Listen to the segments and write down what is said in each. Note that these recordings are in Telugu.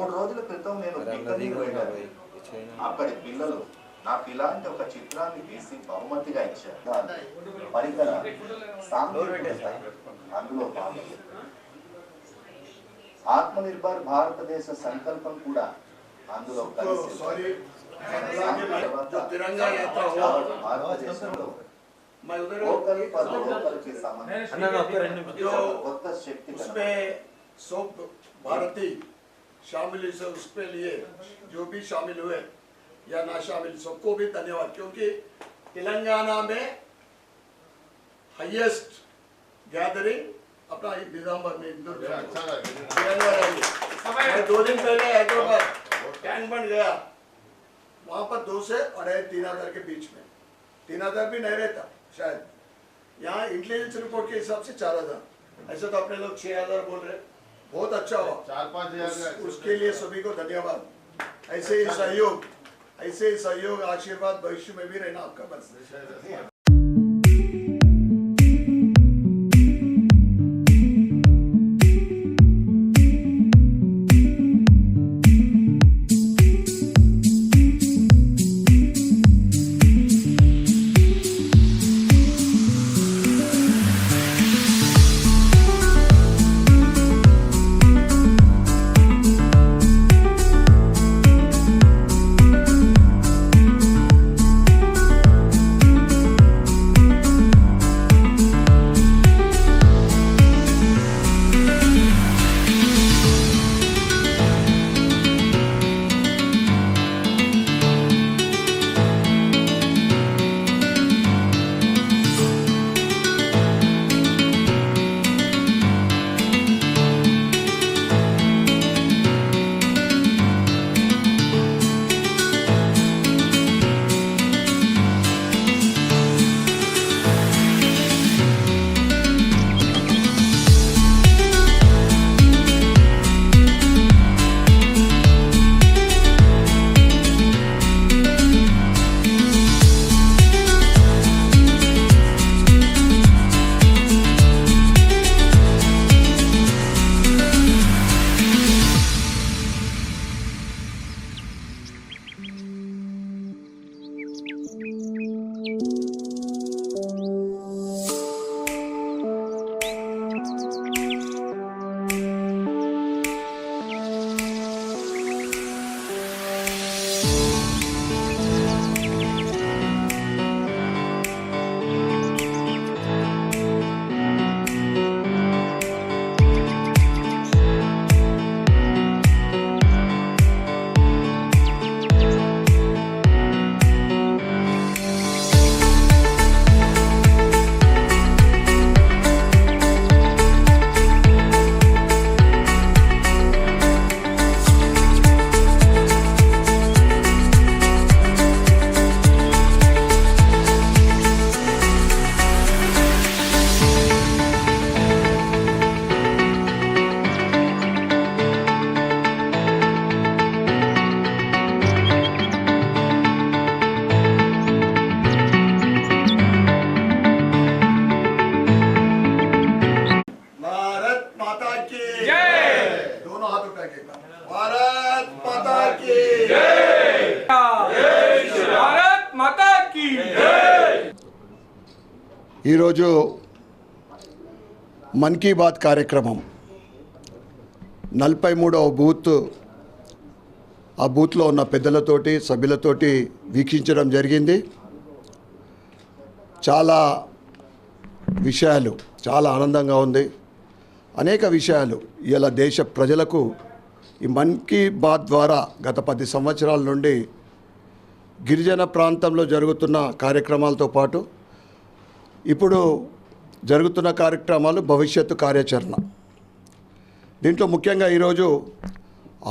3 రోజుల క్రితం నేను బిక్కనీరు వెళ్ళాను. అక్కడి పిల్లలు నాకు ఇలాంటి ఒక చిత్రాన్ని తీసి బహుమతిగా ఇచ్చారు. పరికర సాంకేతికత అందులో భాగం. ఆత్మనిర్భర్ భారతదేశ సంకల్పం కూడా అందులో కలిసి तिरंगा यात्रा हुआ భారతదేశంలో मैं उधर उसमें सब भारतीय शामिल उसके लिए जो भी शामिल हुए या ना शामिल सबको भी धन्यवाद, क्योंकि तेलंगाना में हाईएस्ट गैदरिंग अपना निजामाबाद में मैं 2 दिन पहले हैदराबाद टैंक बन गया, वहाँ पर 2 से 2.5-3 हज़ार के बीच में, 3 हज़ार भी नहीं रहता शायद, यहाँ इंटेलिजेंस रिपोर्ट के हिसाब से 4 हज़ार, ऐसे तो अपने लोग 6 हज़ार बोल रहे, बहुत अच्छा हुआ, 4-5 हज़ार उसके लिए सभी को धन्यवाद। ऐसे ही सहयोग आशीर्वाद भविष्य में भी रहना आपका बस। ఈరోజు మన్ కీ బాత్ కార్యక్రమం 43వ బూత్, ఆ బూత్లో ఉన్న పెద్దలతోటి సభ్యులతోటి వీక్షించడం జరిగింది. చాలా విషయాలు చాలా ఆనందంగా ఉంది. అనేక విషయాలు ఇలా దేశ ప్రజలకు ఈ మన్ కీ బాత్ ద్వారా గత 10 సంవత్సరాల నుండి గిరిజన ప్రాంతంలో జరుగుతున్న కార్యక్రమాలతో పాటు ఇప్పుడు జరుగుతున్న కార్యక్రమాలు, భవిష్యత్తు కార్యాచరణ, దీంట్లో ముఖ్యంగా ఈరోజు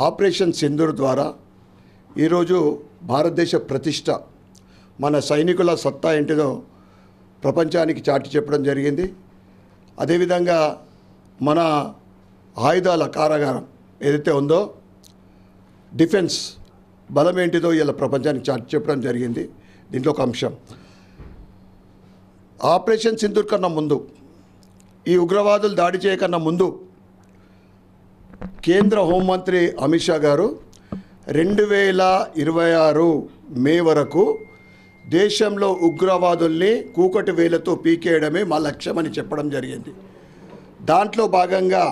ఆపరేషన్ సింధూర్ ద్వారా ఈరోజు భారతదేశ ప్రతిష్ట, మన సైనికుల సత్తా ఏంటిదో ప్రపంచానికి చాటి చెప్పడం జరిగింది. అదేవిధంగా మన ఆయుధాల కారాగారం ఏదైతే ఉందో, డిఫెన్స్ బలం ఏంటిదో ఇలా ప్రపంచానికి చాటి చెప్పడం జరిగింది. దీంట్లో ఒక అంశం, ఆపరేషన్ సింధూర్ కన్నా ముందు, ఈ ఉగ్రవాదులు దాడి చేయకన్నా ముందు కేంద్ర హోంమంత్రి అమిత్ షా గారు 2026 మే వరకు దేశంలో ఉగ్రవాదుల్ని కూకటి వేలతో పీకేయడమే మా లక్ష్యమని చెప్పడం జరిగింది. దాంట్లో భాగంగా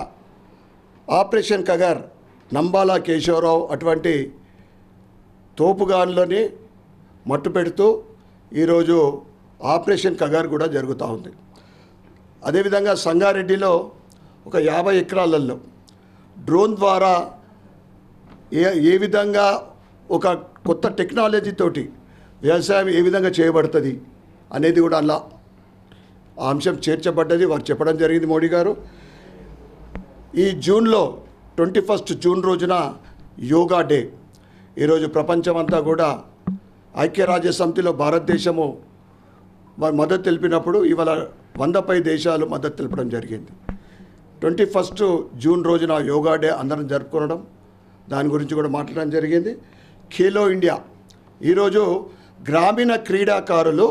ఆపరేషన్ కగర్, నంబాలా కేశవరావు అటువంటి తోపుగాన్లని మట్టు పెడుతూ ఈరోజు ఆపరేషన్ కగర్ కూడా జరుగుతూ ఉంది. అదేవిధంగా సంగారెడ్డిలో ఒక 50 ఎకరాలలో డ్రోన్ ద్వారా ఏ విధంగా ఒక కొత్త టెక్నాలజీతోటి వ్యవసాయం ఏ విధంగా చేయబడుతుంది అనేది కూడా అలా ఆ అంశం చేర్చబడ్డది. వారు చెప్పడం జరిగింది మోడీ గారు. ఈ జూన్లో 21 జూన్ రోజున యోగా డే. ఈరోజు ప్రపంచమంతా కూడా ఐక్యరాజ్య సమితిలో భారతదేశము మద్దతు తెలిపినప్పుడు ఇవాళ 100 దేశాలు మద్దతు తెలపడం జరిగింది. 21 జూన్ రోజున యోగా డే అందరం జరుపుకోవడం, దాని గురించి కూడా మాట్లాడడం జరిగింది. ఖేలో ఇండియా, ఈరోజు గ్రామీణ క్రీడాకారులు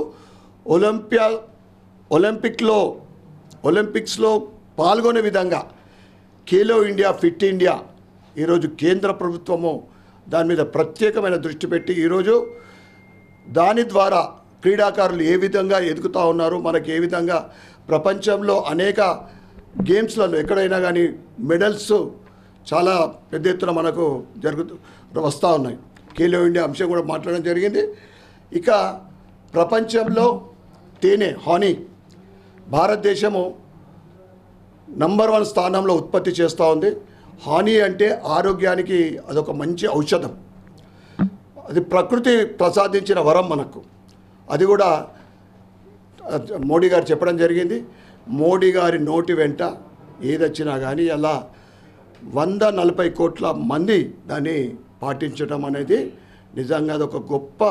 ఒలింపిక్స్లో పాల్గొనే విధంగా ఖేలో ఇండియా, ఫిట్ ఇండియా ఈరోజు కేంద్ర ప్రభుత్వము దాని మీద ప్రత్యేకమైన దృష్టి పెట్టి ఈరోజు దాని ద్వారా క్రీడాకారులు ఏ విధంగా ఎదుగుతూ ఉన్నారు, మనకి ఏ విధంగా ప్రపంచంలో అనేక గేమ్స్లలో ఎక్కడైనా కానీ మెడల్స్ చాలా పెద్ద ఎత్తున మనకు వస్తూ ఉన్నాయి. ఖేలో ఇండియా అంశం కూడా మాట్లాడడం జరిగింది. ఇక ప్రపంచంలో తేనె, హానీ, భారతదేశము నంబర్ 1 స్థానంలో ఉత్పత్తి చేస్తూ ఉంది. హానీ అంటే ఆరోగ్యానికి అదొక మంచి ఔషధం. అది ప్రకృతి ప్రసాదించిన వరం మనకు. అది కూడా మోడీ గారు చెప్పడం జరిగింది. మోడీ గారి నోటి వెంట ఏదొచ్చినా కానీ అలా 140 కోట్ల మంది దాన్ని పాటించడం అనేది నిజంగా అదొక గొప్ప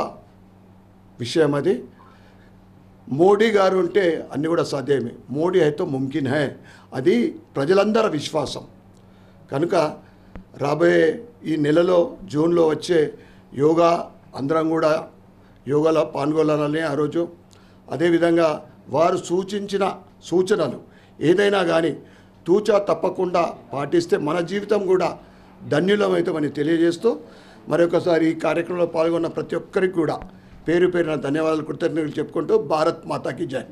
విషయం. అది మోడీ గారు ఉంటే అన్నీ కూడా సాధ్యమే. మోడీ అయితే ముమ్కిన్ హై, అది ప్రజలందరి విశ్వాసం. కనుక రాబోయే ఈ నెలలో జూన్లో వచ్చే యోగా అందరం కూడా యోగాలో పాల్గొనాలని ఆ రోజు. అదేవిధంగా వారు సూచించిన సూచనలు ఏదైనా కానీ తూచా తప్పకుండా పాటిస్తే మన జీవితం కూడా ధన్యులమవుతామని తెలియజేస్తూ మరొకసారి ఈ కార్యక్రమంలో పాల్గొన్న ప్రతి ఒక్కరికి కూడా పేరు పేరున ధన్యవాదాలు, కృతజ్ఞతలు చెప్పుకుంటూ భారత్ మాతాకి జై.